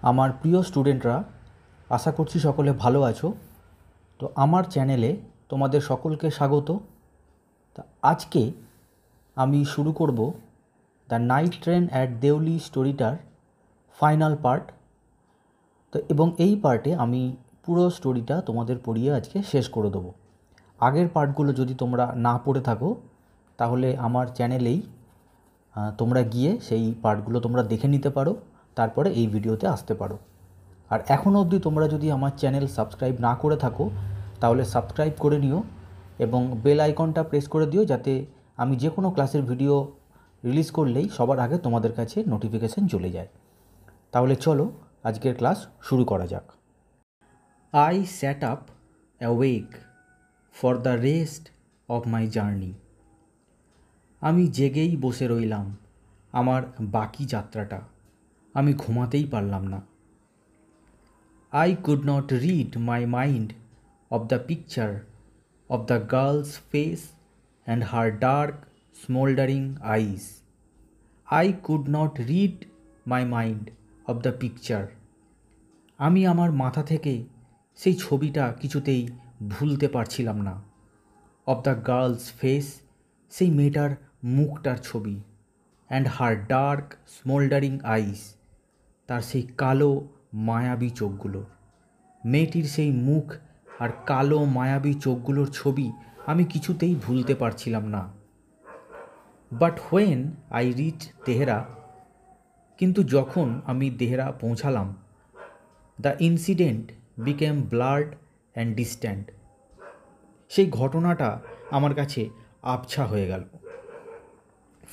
আমার প্রিয় স্টুডেন্টরা, আশা করছি সকলে ভালো আছো। তো আমার চ্যানেলে তোমাদের সকলকে স্বাগত। তা আজকে আমি শুরু করব the night train at Deoli স্টোরিটার ফাইনাল পার্ট। তো এবং এই পার্টে আমি পুরো স্টোরিটা তোমাদের পড়িয়ে আজকে শেষ করে দেবো। আগের পার্টগুলো যদি তোমরা না পড়ে থাকো তাহলে আমার চ্যানেলেই তোমরা গিয়ে সেই পার্টগুলো তোমরা দেখে নিতে পারো, তারপরে এই ভিডিওতে আসতে পারো। আর এখনও অবধি তোমরা যদি আমার চ্যানেল সাবস্ক্রাইব না করে থাকো তাহলে সাবস্ক্রাইব করে নিও এবং বেল আইকনটা প্রেস করে দিও, যাতে আমি যে কোনো ক্লাসের ভিডিও রিলিজ করলেই সবার আগে তোমাদের কাছে নোটিফিকেশান চলে যায়। তাহলে চলো আজকের ক্লাস শুরু করা যাক। I sat up awake for the rest of my journey. আমি জেগেই বসে রইলাম আমার বাকি যাত্রাটা, আমি ঘুমাতেই পারলাম না। I could not rid my mind of the picture of the girl's face and her dark, smouldering eyes. I could not rid my mind of the picture. আমি আমার মাথা থেকে সেই ছবিটা কিছুতেই ভুলতে পারছিলাম না। অফ দ্য গার্লস ফেস, সেই মেয়েটার মুখটার ছবি। অ্যান্ড হার ডার্ক স্মোল্ডারিং আইস, তার সেই কালো মায়াবী চোখগুলো। মেয়েটির সেই মুখ আর কালো মায়াবী চোখগুলোর ছবি আমি কিছুতেই ভুলতে পারছিলাম না। But when I reach Tehri, কিন্তু যখন আমি তেহরা পৌঁছালাম, the incident became blurred and distant, সেই ঘটনাটা আমার কাছে আবছা হয়ে গেল।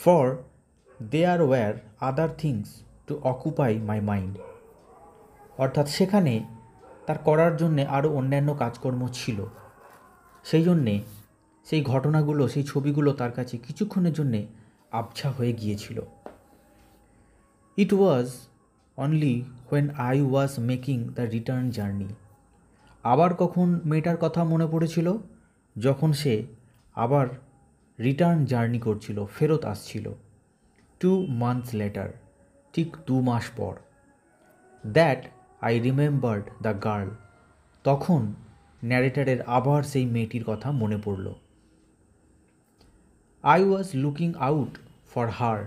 For there were other things to occupy my mind, অর্থাৎ সেখানে তার করার জন্যে আরও অন্যান্য কাজকর্ম ছিল, সেই জন্যে সেই ঘটনাগুলো, সেই ছবিগুলো তার কাছে কিছুক্ষণের জন্যে আবছা হয়ে গিয়েছিল। It was only when I was making the return journey. আবার কখন মেয়েটার কথা মনে পড়েছিল? যখন সে আবার রিটার্ন জার্নি করছিল, ফেরত আসছিল। 2 months লেটার, ঠিক 2 মাস পর। That I remembered the girl, তখন ন্যারেটারের আবার সেই মেয়েটির কথা মনে পড়ল। I was looking out for her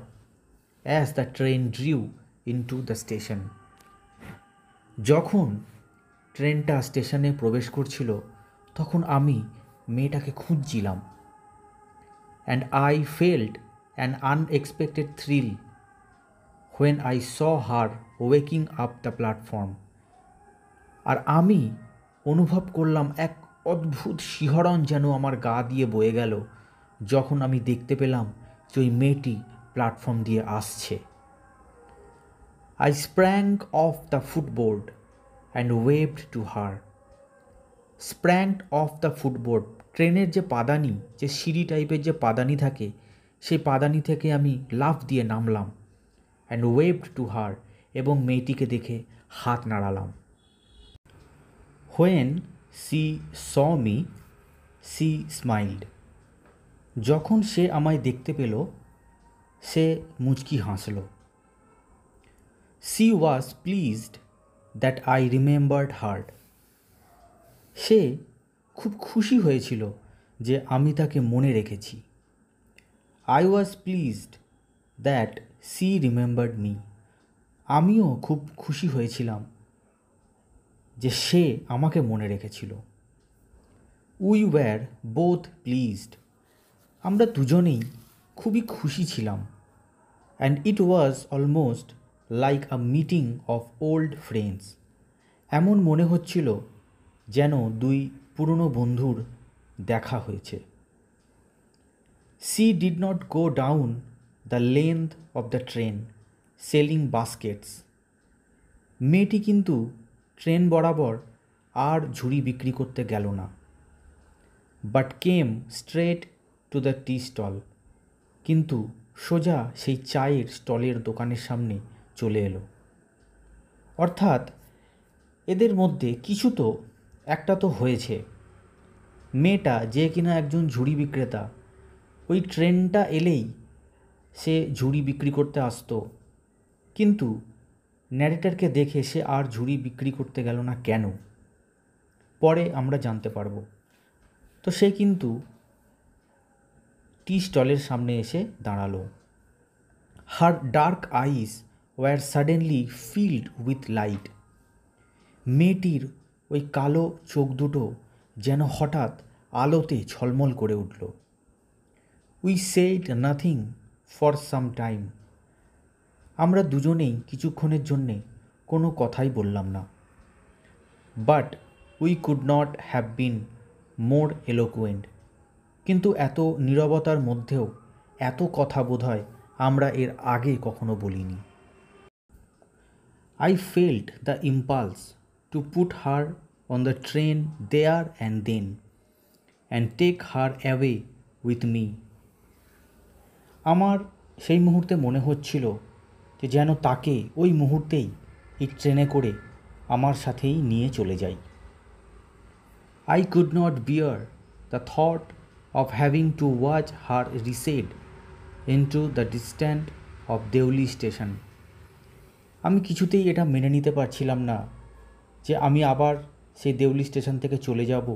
as the train drew into the station. যখন ট্রেনটা স্টেশনে প্রবেশ করছিল তখন আমি মেয়েটাকে খুঁজছিলাম। And I felt an unexpected thrill when I saw her walking up the platform. আর আমি অনুভব করলাম এক অদ্ভুত শিহরণ যেন আমার গা দিয়ে বয়ে গেল যখন আমি দেখতে পেলাম যে ওই মেয়েটি প্ল্যাটফর্ম দিয়ে আসছে। I sprang of the ফুটবোর্ড and waved to her. Sprang of the ফুটবোর্ড, ট্রেনের যে পাদানি, যে সিঁড়ি টাইপের যে পাদানি থাকে, সেই পাদানি থেকে আমি লাফ দিয়ে নামলাম। অ্যান্ড ওয়েভড টু হার, এবং মেয়েটিকে দেখে হাত নাড়ালাম। When she saw me, she smiled. যখন সে আমায় দেখতে পেল সে মুচকি হাসল। She was pleased that I remembered her. সে খুব খুশি হয়েছিল যে আমি তাকে মনে রেখেছি। I was pleased that she remembered me. আমিও খুব খুশি হয়েছিলাম যে সে আমাকে মনে রেখেছিল। উই ওয়্যার বোথ প্লিজড, আমরা দুজনেই খুবই খুশি ছিলাম। And it was almost like a meeting of old friends, এমন মনে হচ্ছিল যেন দুই পুরনো বন্ধুর দেখা হয়েছে। C did not go down the length of the train selling baskets. মেয়েটি কিন্তু ট্রেন বরাবর আর ঝুড়ি বিক্রি করতে গেল না। But came straight to the tea stall, কিন্তু সোজা সেই চায়ের স্টলের দোকানের সামনে চলে এলো। অর্থাৎ এদের মধ্যে কিছু তো একটা তো হয়েছে। মেয়েটা যে কিনা একজন ঝুড়ি বিক্রেতা, ওই ট্রেনটা এলেই সে ঝুড়ি বিক্রি করতে আসতো, কিন্তু ন্যারেটরকে দেখে সে আর ঝুড়ি বিক্রি করতে গেল না কেন, পরে আমরা জানতে পারবো। তো সে কিন্তু টি স্টলের সামনে এসে দাঁড়ালো। Her dark eyes were suddenly filled with light. মেয়েটির ওই কালো চোখ দুটো যেন হঠাৎ আলোতে ঝলমল করে উঠল। We sat nothing for some time. আমরা দুজনেই কিছুক্ষণের জন্যে কোনো কথাই বললাম না। But we could not have been more eloquent. কিন্তু এত নীরবতার মধ্যেও এত কথা বোধহয় আমরা এর আগে কখনো বলিনি। I felt the impulse to put her on the train there and then and take her away with me. আমার সেই মুহূর্তে মনে হচ্ছিল যে যেন তাকে ওই মুহূর্তেই এই ট্রেনে করে আমার সাথেই নিয়ে চলে যাই। I could not bear the thought of having to watch her recede into the distance of Deoli station. আমি কিছুতেই এটা মেনে নিতে পারছিলাম না যে আমি আবার সেই দেউলি স্টেশন থেকে চলে যাব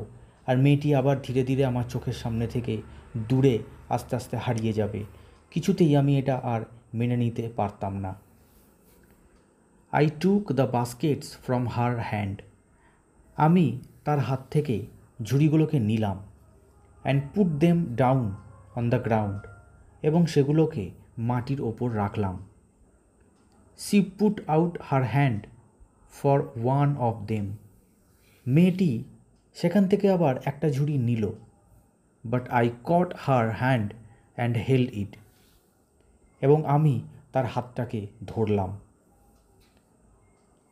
আর মেয়েটি আবার ধীরে ধীরে আমার চোখের সামনে থেকে দূরে আস্তে আস্তে হারিয়ে যাবে। কিছুতেই আমি এটা আর মেনে নিতে পারতাম না। I took the baskets from her hand. আমি তার হাত থেকে ঝুড়িগুলোকে নিলাম and put them down on the ground, এবং সেগুলোকে মাটির ওপর রাখলাম। She put out her hand for one of them. মেয়েটি সেখান থেকে আবার একটা ঝুড়ি নিল, but I caught her hand and held it. এবং আমি তার হাতটাকে ধরলাম।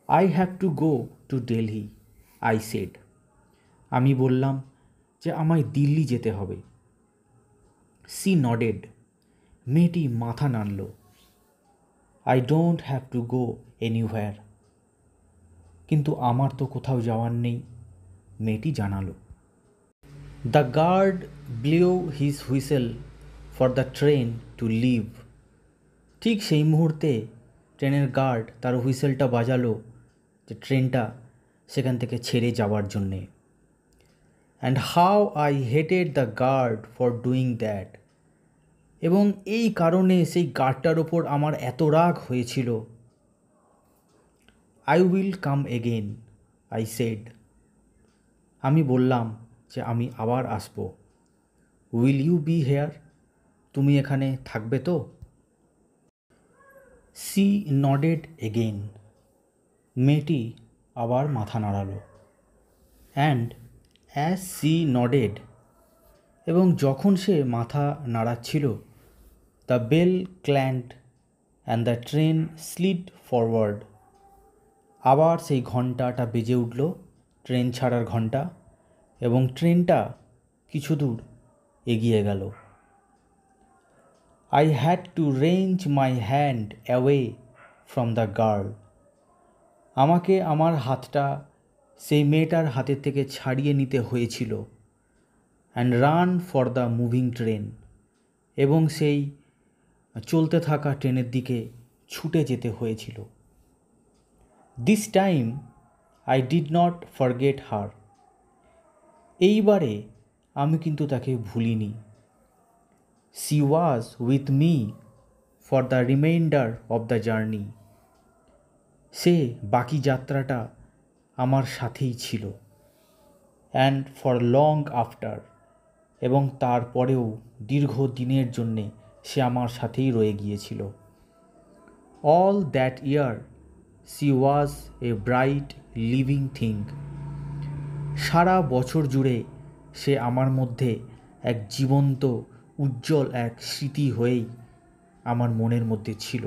I have to go to Delhi, I said. আমি বললাম যে আমায় দিল্লি যেতে হবে। She nodded. মেয়েটি মাথা নাড়ল। I don't have to go anywhere. কিন্তু আমার তো কোথাও যাওয়ার নেই, মেয়েটি জানালো। The guard blew his whistle for the train to leave. ঠিক সেই মুহূর্তে ট্রেনের গার্ড তার হুইসেলটা বাজালো যে ট্রেনটা সেখান থেকে ছেড়ে যাওয়ার জন্যে। And how I hated the guard for doing that. এবং এই কারণে সেই গার্ডটার ওপর আমার এত রাগ হয়েছিল। I will come again, I said. আমি বললাম যে আমি আবার আসব। Will you be here? তুমি এখানে থাকবে তো? She nodded again. মেয়েটি আবার মাথা নাড়ালো। অ্যান্ড অ্যাজ সি নডেড, এবং যখন সে মাথা নাড়াচ্ছিল, the bell clanked and the train slid forward. আবার সেই ঘণ্টাটা বেজে উঠল, ট্রেন ছাড়ার ঘণ্টা, এবং ট্রেনটা কিছু দূর এগিয়ে গেল। I had two range my hand away from the girl. আমাকে আমার হাতটা সেই মেয়েটার হাতের থেকে ছাড়িয়ে নিতে হয়েছিল। And run for the moving train, এবং সেই চলতে থাকা ট্রেনের দিকে ছুটে যেতে হয়েছিল। This time I did not forget her. এইবারে আমি কিন্তু তাকে ভুলিনি। She was with me for the remainder of the journey. সে বাকি যাত্রাটা আমার সাথেই ছিল। অ্যান্ড ফর লং আফটার, এবং তারপরেও দীর্ঘ দিনের জন্যে সে আমার সাথেই রয়ে গিয়েছিল। All that year she was a bright living thing. সারা বছর জুড়ে সে আমার মধ্যে এক জীবন্ত উজ্জ্বল এক স্মৃতি হয়েই আমার মনের মধ্যে ছিল।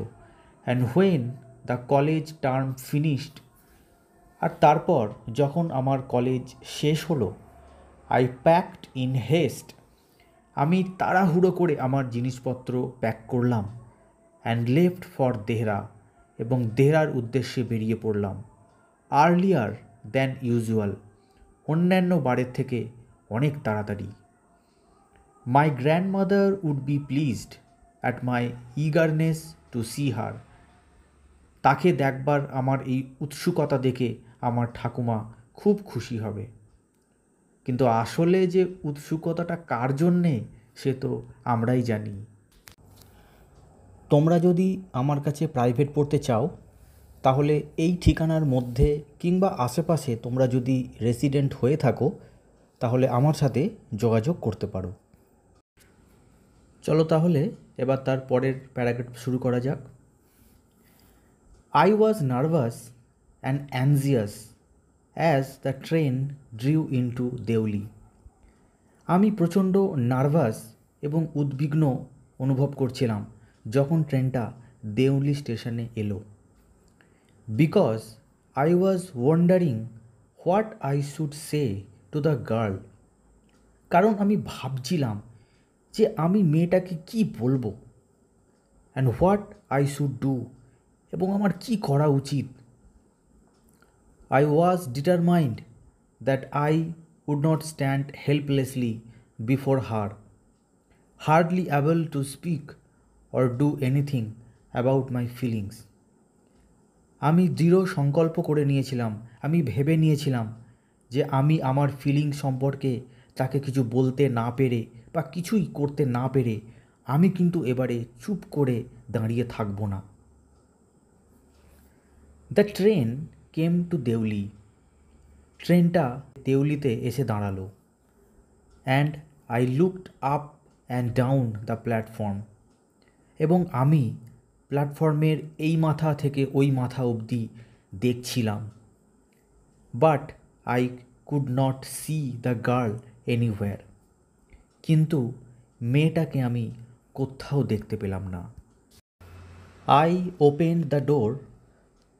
And when the college term finished, আর তারপর যখন আমার কলেজ শেষ হলো, আই প্যাকড ইন হেস্ট। আমি তাড়াহুড়ো করে আমার জিনিসপত্র প্যাক করলাম। অ্যান্ড লেফট ফর দেহরা, এবং দেহরার উদ্দেশ্যে বেরিয়ে পড়লাম। আর্লিয়ার দ্যান ইউজুয়াল, অন্যান্য বারের থেকে অনেক তাড়াতাড়ি। My grandmother would be pleased at my eagerness to see her. তাকে দেখবার আমার এই উৎসুকতা দেখে আমার ঠাকুমা খুব খুশি হবে। কিন্তু আসলে যে উৎসুকতাটা কার জন্যে সে তো আমরাই জানি। তোমরা যদি আমার কাছে প্রাইভেট পড়তে চাও তাহলে এই ঠিকানার মধ্যে কিংবা আশেপাশে তোমরা যদি রেসিডেন্ট হয়ে থাকো তাহলে আমার সাথে যোগাযোগ করতে পারো। চলো তাহলে এবার তার পরের প্যারাগ্রাফ শুরু করা যাক। I was nervous and anxious as the train drew into Deoli. আমি প্রচণ্ড নার্ভাস এবং উদ্বিগ্ন অনুভব করছিলাম যখন ট্রেনটা দেউলি স্টেশনে এলো। Because I was wandering what I should say to the girl. কারণ আমি ভাবছিলাম যে আমি মেয়েটাকে কি বলবো, and what I should do, এবং আমার কি করা উচিত। I was determined that I would not stand helplessly before her, hardly able to speak or do anything about my feelings. আমি দৃঢ় সংকল্প করে নিয়েছিলাম, আমি ভেবে নিয়েছিলাম যে আমি আমার ফিলিংস সম্পর্কে তাকে কিছু বলতে না পেরে বা কিছুই করতে না পেরে আমি কিন্তু এবারে চুপ করে দাঁড়িয়ে থাকব না। The train came to Deoli. ট্রেনটা দেউলিতে এসে দাঁড়ালো। And I looked up and down the platform. এবং আমি প্ল্যাটফর্মের এই মাথা থেকে ওই মাথা অবধি দেখছিলাম। But I could not see the girl anywhere. কিন্তু মেয়েটাকে আমি কোথাও দেখতে পেলাম না। I opened the door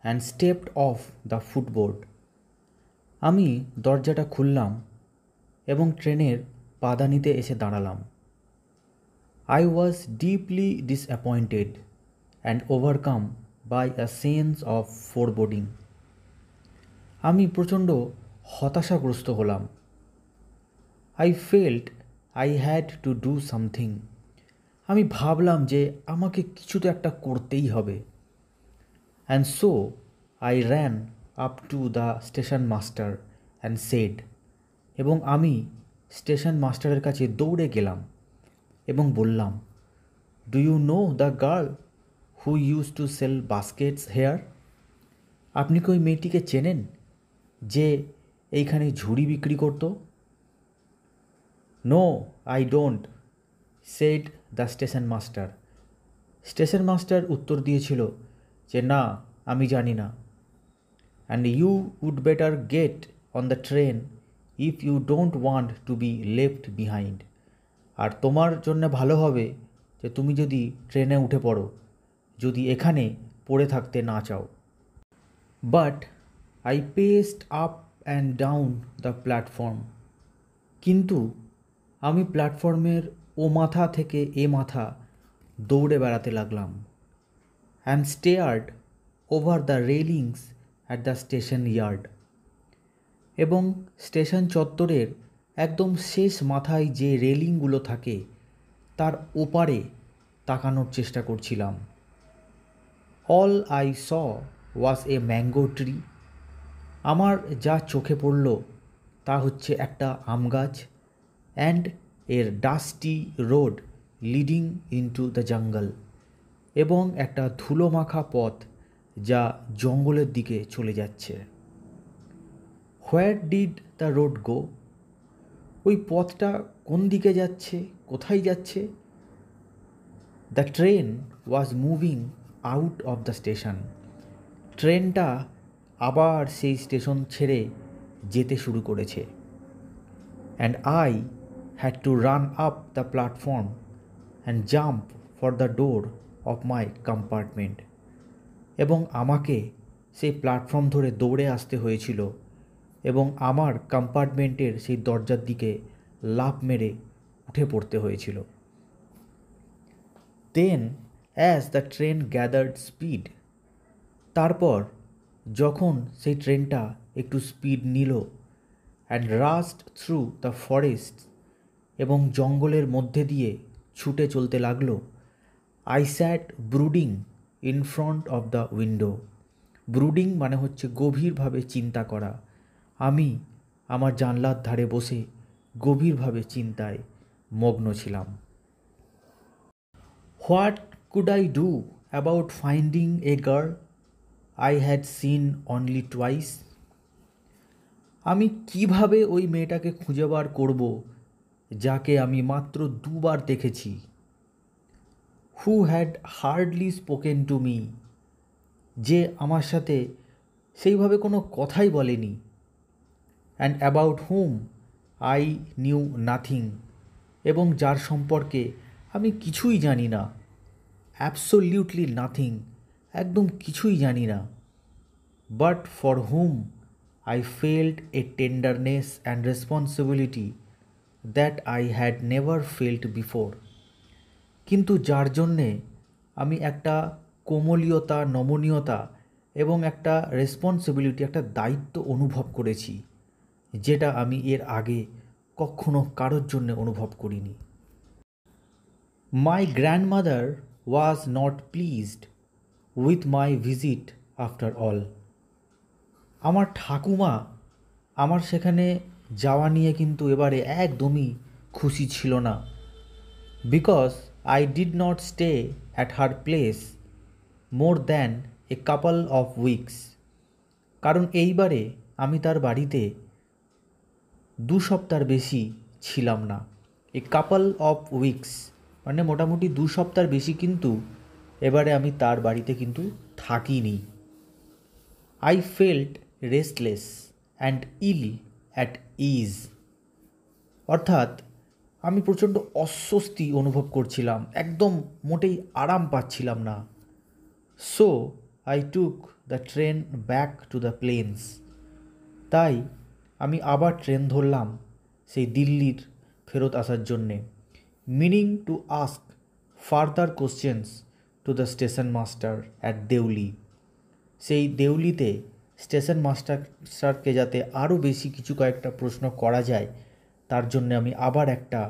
and stepped off the footboard. আমি দরজাটা খুললাম এবং ট্রেনের পাদানিতে এসে দাঁড়ালাম। I was deeply disappointed and overcome by a sense of foreboding. আমি প্রচণ্ড হতাশাগ্রস্ত হলাম। I felt I had to do something. আমি ভাবলাম যে আমাকে কিছু তো একটা করতেই হবে। And so I ran up to the station master and said. এবং আমি স্টেশন মাস্টারের কাছে দৌড়ে গেলাম এবং বললাম, do you know the girl who used to sell baskets here? আপনি কি ওই মেয়েটিকে চেনেন যে এইখানে ঝুড়ি বিক্রি করতো? No I don't, said the station master. Station master উত্তর দিয়েছিল যে না, আমি জানি না। And you would better get on the train if you don't want to be left behind. আর তোমার জন্য ভালো হবে যে তুমি যদি ট্রেনে উঠে পড়ো, যদি এখানে পড়ে থাকতে না চাও। But I paced up and down the platform. কিন্তু আমি প্ল্যাটফর্মের ও মাথা থেকে এ মাথা দৌড়ে বেড়াতে লাগলাম। And stared over the railings at the station yard. এবং স্টেশন চত্বরের একদম শেষ মাথায় যে রেলিংগুলো থাকে তার ওপারে তাকানোর চেষ্টা করছিলাম। All I saw was a mango tree. আমার যা চোখে পড়ল তা হচ্ছে একটা আম গাছ, অ্যান্ড এর dusty road leading into the jungle, এবং একটা ধুলো মাখা পথ যা জঙ্গলের দিকে চলে যাচ্ছে। Where did the road go? ওই পথটা কোন দিকে যাচ্ছে, কোথায় যাচ্ছে? The train was moving out of the station. ট্রেনটা আবার সেই স্টেশন ছেড়ে যেতে শুরু করেছে। And I had to run up the platform and jump for the door of my compartment. এবং আমাকে সেই প্ল্যাটফর্ম ধরে দৌড়ে আসতে হয়েছিল এবং আমার কম্পার্টমেন্টের সেই দরজার দিকে লাফ মেরে উঠে পড়তে হয়েছিল। Then as the train gathered speed. তারপর যখন সেই ট্রেনটা একটু স্পিড নিল and rushed through the forest, এবং জঙ্গলের মধ্যে দিয়ে ছুটে চলতে লাগলো, I sat brooding in front of the window. Brooding মানে হচ্ছে গভীরভাবে চিন্তা করা। আমি আমার জানলার ধারে বসে গভীরভাবে চিন্তায় মগ্ন ছিলাম। What could I do about finding a girl I had seen only twice? আমি কিভাবে ওই মেয়েটাকে খুঁজে বার করব যাকে আমি মাত্র দুবার দেখেছি? Who had hardly spoken to me, যে আমার সাথে সেইভাবে কোনো কথাই বলেনি। And about hmm I knew nothing, এবং যার সম্পর্কে আমি কিছুই জানি না। অ্যাবসোলিউটলি নাথিং, একদম কিছুই জানি না। But for hmm I felt a tenderness and responsibility that I had never felt before, কিন্তু যার জন্যে আমি একটা কোমলীয়তা, নমনীয়তা এবং একটা রেসপন্সিবিলিটি, একটা দায়িত্ব অনুভব করেছি, যেটা আমি এর আগে কখনো কারোর জন্যে অনুভব করিনি। My grandmother was not pleased with my visit after all. আমার ঠাকুমা আমার সেখানে যাওয়া নিয়ে কিন্তু এবারে একদমই খুশি ছিল না। Because I did not stay at her place more than a couple of weeks. কারণ এইবারে আমি তার বাড়িতে 2 সপ্তাহর বেশি ছিলাম না। এ কাপল অফ উইকস মানে মোটামুটি 2 সপ্তাহর বেশি কিন্তু এবারে আমি তার বাড়িতে কিন্তু থাকিনি। I felt restless and ill at ease, অর্থাৎ আমি প্রচণ্ড অস্বস্তি অনুভব করছিলাম, একদম মোটেই আরাম পাচ্ছিলাম না। So I took the train back to the plains, তাই আমি আবার ট্রেন ধরলাম সেই দিল্লির ফেরত আসার জন্যে, meaning to ask further questions to the station master at Deoli. সেই দেউলিতে স্টেশন মাস্টারকে যাতে আরও বেশি কিছু কয়েকটা প্রশ্ন করা যায়, তার জন্যে আমি আবার একটা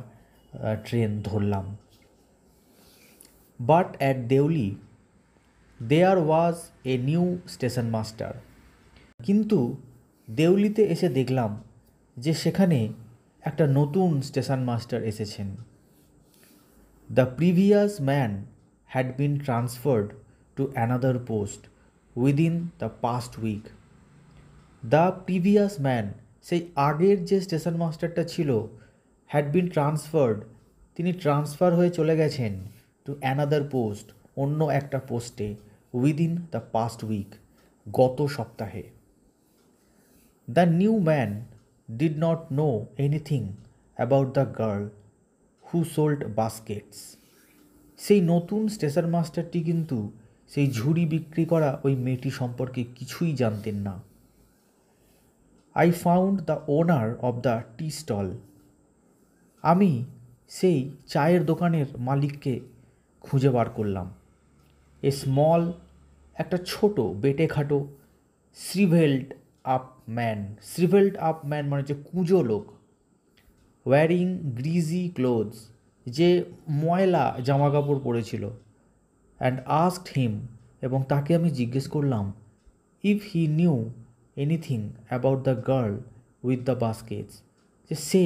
ট্রেন ধরলাম। But at Deoli there was a new station master, কিন্তু দেউলিতে এসে দেখলাম যে সেখানে একটা নতুন স্টেশন মাস্টার এসেছেন। The previous man had been transferred to another post within the past week. The previous man, সেই আগের যে স্টেশন মাস্টারটা ছিল, হ্যাড বিন ট্রান্সফার্ড, তিনি ট্রান্সফার হয়ে চলে গেছেন টু অ্যানাদার পোস্ট, অন্য একটা পোস্টে, উইদিন দ্য পাস্ট উইক, গত সপ্তাহে। The new man did not know anything about the girl who sold Vazquez. সেই নতুন স্টেশন মাস্টারটি কিন্তু সেই ঝুড়ি বিক্রি করা ওই মেয়েটি সম্পর্কে কিছুই জানতেন না। I found the owner of the tea stall. আমি সেই চায়ের দোকানের মালিককে খুঁজে বার করলাম। এ স্মল, একটা ছোট বেটে খাটো শ্রিভেল্ড আপ ম্যান। শ্রিভেল্ড আপ ম্যান মানে হচ্ছে কুঁজো লোক। ওয়্যারিং গ্রিজি ক্লোথস, যে ময়লা জামা কাপড় পরেছিল। অ্যান্ড আস্কড হিম, এবং তাকে আমি জিজ্ঞেস করলাম, if he knew anything about the girl with the baskets, যে সে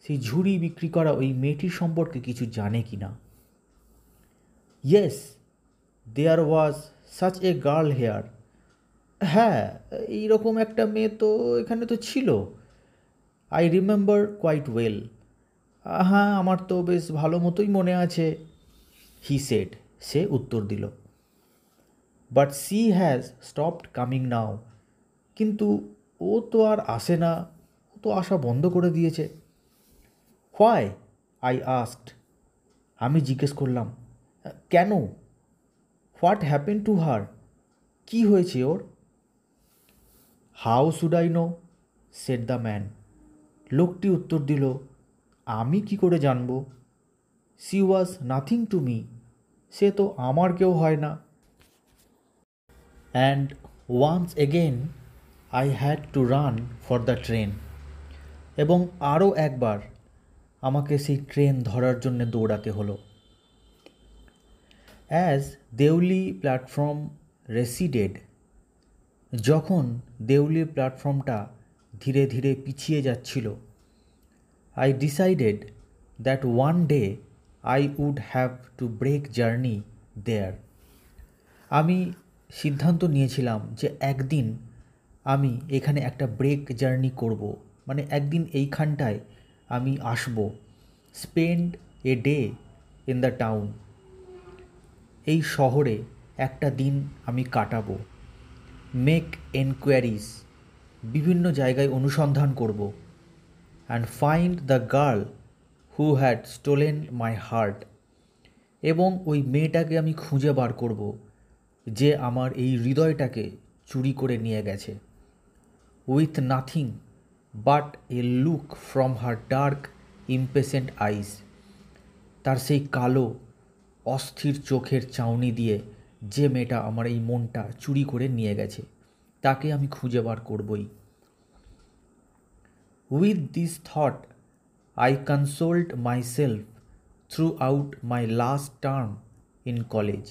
সেই ঝুড়ি বিক্রি করা ওই মেয়েটির সম্পর্কে কিছু জানে কি না। Yes, there was such a girl here. হ্যাঁ, এইরকম একটা মেয়ে তো এখানে তো ছিল। I remember quite well. হ্যাঁ, আমার তো বেশ ভালো মতোই মনে আছে। হি সেড, সে উত্তর দিল। But she has stopped coming now, কিন্তু ও তো আর আসে না, ও তো আসা বন্ধ করে দিয়েছে। হোয়াই, আই আস্কড, আমি জিজ্ঞেস করলাম, কেন? হোয়াট হ্যাপেন টু হার, কী হয়েছে ওর? How should I know, said the man. লোকটি উত্তর দিল, আমি কি করে জানব? She was nothing to me, সে তো আমার কেউ হয় না। And once again I had to run for the train, এবং আরও একবার আমাকে সেই ট্রেন ধরার জন্য দৌড়াতে হলো। অ্যাজ দেউলি প্ল্যাটফর্ম রেসিডেড যখন দেউলির প্ল্যাটফর্মটা ধীরে ধীরে পিছিয়ে যাচ্ছিল, I decided that one day I would have to break journey there. আমি সিদ্ধান্ত নিয়েছিলাম যে একদিন আমি এখানে একটা ব্রেক জার্নি করব, মানে একদিন এইখানটায় আমি আসব, spend a day in the town, এই শহরে একটা দিন আমি কাটাবো, মেক এনকোয়ারিজ, বিভিন্ন জায়গায় অনুসন্ধান করব, and find the girl who had stolen my heart, এবং ওই মেয়েটাকে আমি খুঁজে বার করব যে আমার এই হৃদয়টাকে চুরি করে নিয়ে গেছে। With nothing but a look from her dark impatient eyes, তার সেই কালো অস্থির চোখের চাউনি দিয়ে যে মেয়েটা আমার এই মনটা চুরি করে নিয়ে গেছে, তাকে আমি খুঁজে বার করবই। With this thought I কনসোল্ড myself through out my last term in college.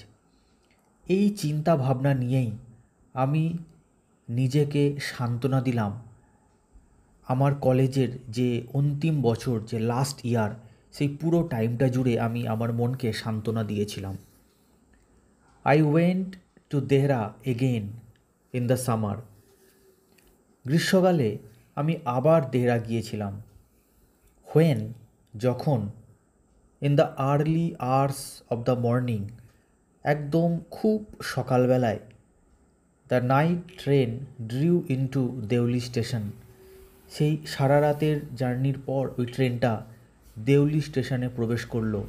এই চিন্তা ভাবনা নিয়েই আমি নিজেকে সান্ত্বনা দিলাম আমার কলেজের যে অন্তিম বছর, যে লাস্ট ইয়ার, সেই পুরো টাইমটা জুড়ে আমি আমার মনকে সান্ত্বনা দিয়েছিলাম। I went to Dehra again in the summer. গ্রীষ্মকালে আমি আবার দেহরা গিয়েছিলাম। হোয়েন, যখন, in the early hours of the morning, একদম খুব সকালবেলায়, the night train drew into Deoli station, সেই সারা রাতের জার্নির পর ওই ট্রেনটা দেউলি স্টেশনে প্রবেশ করলো।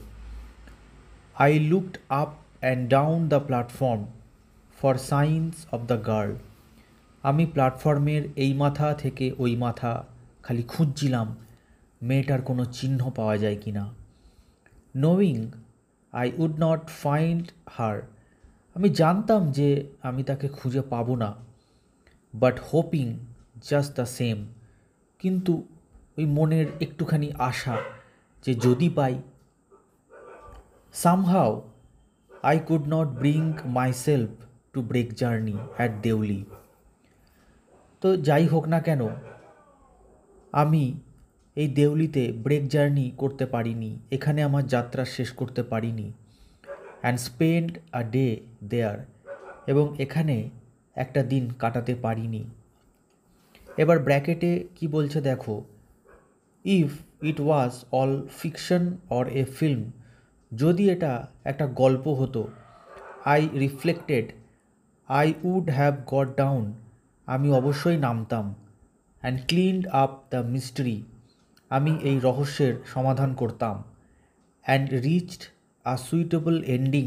I looked up and down the platform for signs of the girl. আমি প্ল্যাটফর্মের এই মাথা থেকে ওই মাথা খালি খুঁজছিলাম মেয়েটার কোনো চিহ্ন পাওয়া যায় কি না। Knowing I would not find her, আমি জানতাম যে আমি তাকে খুঁজে পাবো না, but hoping just the same, কিন্তু ওই মনের একটুখানি আশা যে যদি পাই। Somehow I could not bring myself to break journey at Deoli. তো যাই হোক না কেন, আমি এই দেউলিতে ব্রেক জার্নি করতে পারিনি, এখানে আমার যাত্রা শেষ করতে পারিনি। And spend a day there, এবং এখানে একটা দিন কাটাতে পারিনি। এবার ব্র্যাকেটে কি বলছে দেখো, if it was all fiction or a film, যদি এটা একটা গল্প হতো, I reflected I would have got down, আমি অবশ্যই নামতাম, and cleaned up the mystery, আমি এই রহস্যের সমাধান করতাম, and reached a suitable ending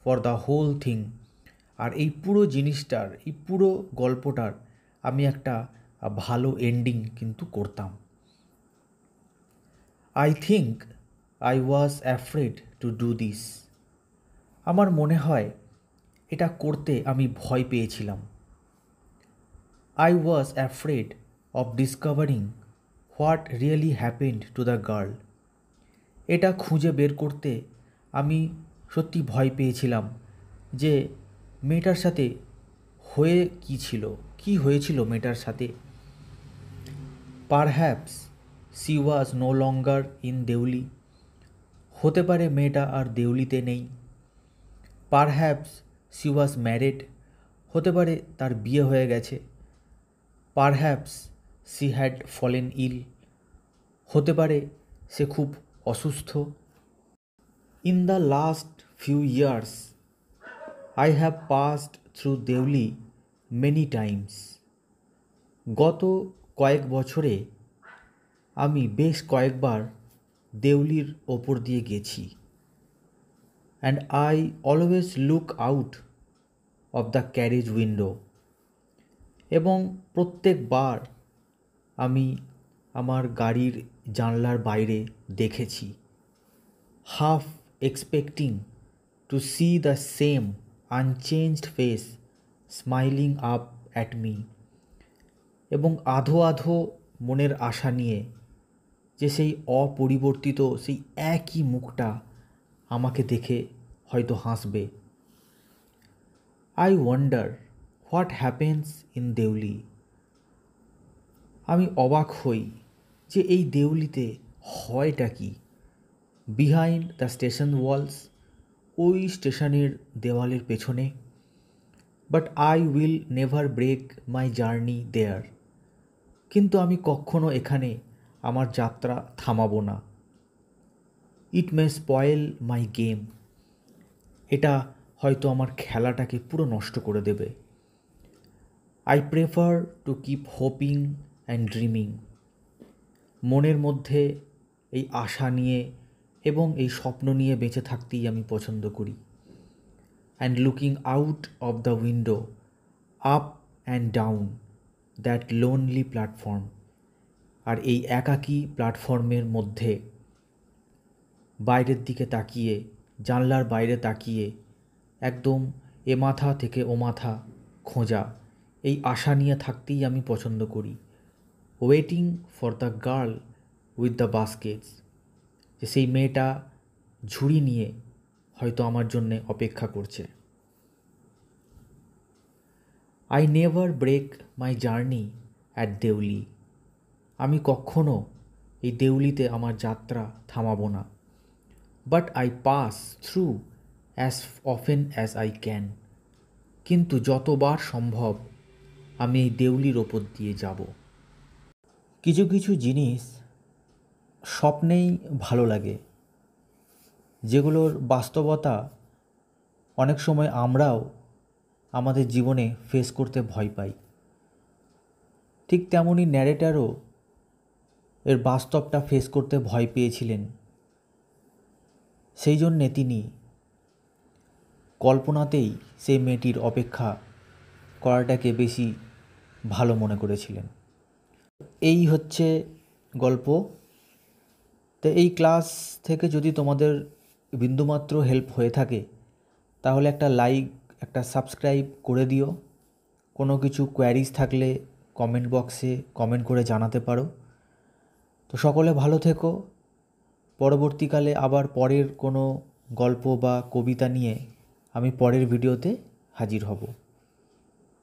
for the whole thing, আর এই পুরো জিনিসটার, এই পুরো গল্পটার আমি একটা ভালো এন্ডিং কিন্তু করতাম। I think I was afraid to do this, আমার মনে হয় এটা করতে আমি ভয় পেয়েছিলাম। I was afraid of discovering what really happened to the girl, এটা খুঁজে বের করতে আমি সত্যি ভয় পেয়েছিলাম যে মেয়েটার সাথে কি হয়েছিল মেয়েটার সাথে। Perhaps she was no longer in Deoli, হতে পারে মেয়েটা আর দেউলিতে নেই। পারহ্যাপস সি ওয়াজ ম্যারিড, হতে পারে তার বিয়ে হয়ে গেছে। Perhaps she had fallen ill, হতে পারে সে খুব অসুস্থ। In the last few years I have passed through Deoli many times, গত কয়েক বছরে আমি বেশ কয়েকবার দেউলির ওপর দিয়ে গেছি। And I always look out of the carriage window, এবং প্রত্যেকবার আমি আমার গাড়ির জানলার বাইরে দেখেছি, half expecting to see the same unchanged face smiling up at me, এবং আধো আধো মনের আশা নিয়ে যে সেই অপরিবর্তিত সেই একই মুখটা আমাকে দেখে হয়তো হাসবে। I wonder what happens in Deoli. আমি অবাক হই যে এই দেউলিতে হয়টা কি। বিহাইন্ড দ্য স্টেশন ওয়ালস, ওই স্টেশনের দেওয়ালের পেছনে। But I will never break my journey there. কিন্তু আমি কখনো এখানে আমার যাত্রা থামাবো না। It may spoil my game. এটা হয়তো আমার খেলাটাকে পুরো নষ্ট করে দেবে। I prefer to keep hoping and dreaming. মনের মধ্যে এই আশা নিয়ে এবং এই স্বপ্ন নিয়ে বেঁচে থাকতেই আমি পছন্দ করি। And looking out of the window, up and down that lonely platform. আর এই একাকী প্ল্যাটফর্মের মধ্যে বাইরের দিকে তাকিয়ে, জানলার বাইরে তাকিয়ে একদম এ মাথা থেকে ও মাথা খোঁজা, এই আশা নিয়ে থাকতেই আমি পছন্দ করি। Waiting for the girl with the baskets, যে সেই মেয়েটা ঝুড়ি নিয়ে হয়তো আমার জন্যে অপেক্ষা করছে। I never break my journey at Deoli. আমি কখনো এই দেউলিতে আমার যাত্রা থামাবো না। But I pass through as often as I can. কিন্তু যতবার সম্ভব আমি এই দেউলির ওপর দিয়ে যাব। কিছু কিছু জিনিস স্বপ্নেই ভালো লাগে, যেগুলোর বাস্তবতা অনেক সময় আমরাও আমাদের জীবনে ফেস করতে ভয় পাই। ঠিক তেমনই ন্যারেটারও এর বাস্তবটা ফেস করতে ভয় পেয়েছিলেন। সেই জন্যে তিনি কল্পনাতেই সেই মেয়েটির অপেক্ষা করাটাকে বেশি ভালো মনে করেছিলেন। এই হচ্ছে গল্প। তো এই ক্লাস থেকে যদি তোমাদের বিন্দুমাত্র হেল্প হয়ে থাকে তাহলে একটা লাইক, একটা সাবস্ক্রাইব করে দিও। কোনো কিছু কোয়ারিজ থাকলে কমেন্ট বক্সে কমেন্ট করে জানাতে পারো। তো সকলে ভালো থেকো। পরবর্তীকালে আবার পরের কোনো গল্প বা কবিতা নিয়ে আমি পরের ভিডিওতে হাজির হব।